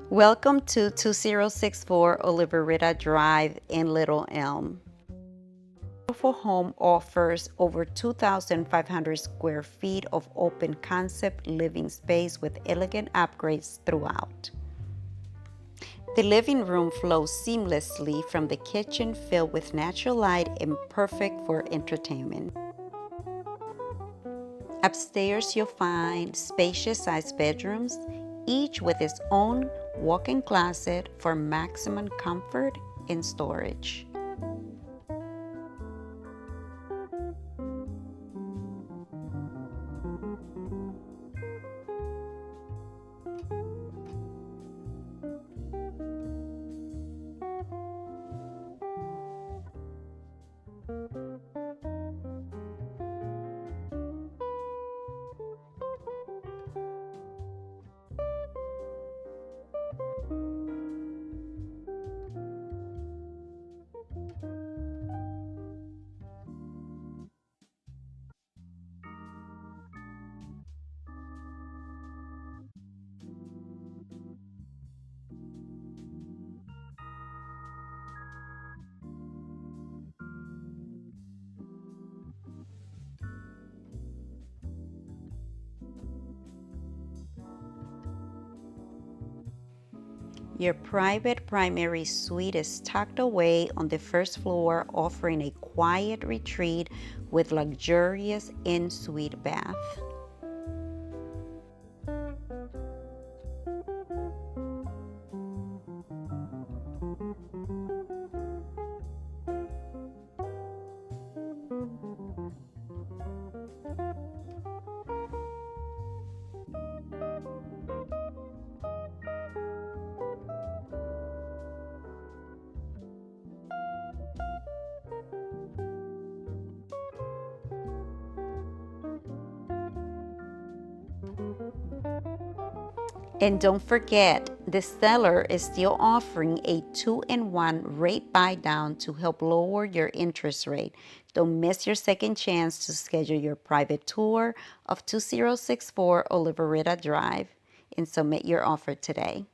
Welcome to 2064 Olivereta Drive in Little Elm. Beautiful home offers over 2,500 square feet of open concept living space with elegant upgrades throughout. The living room flows seamlessly from the kitchen, filled with natural light and perfect for entertainment. Upstairs, you'll find spacious-sized bedrooms, each with its own walk-in closet for maximum comfort and storage. Your private primary suite is tucked away on the first floor, offering a quiet retreat with luxurious in-suite bath. And don't forget, the seller is still offering a 2-in-1 rate buy down to help lower your interest rate. Don't miss your second chance to schedule your private tour of 2064 Olivereta Drive and submit your offer today.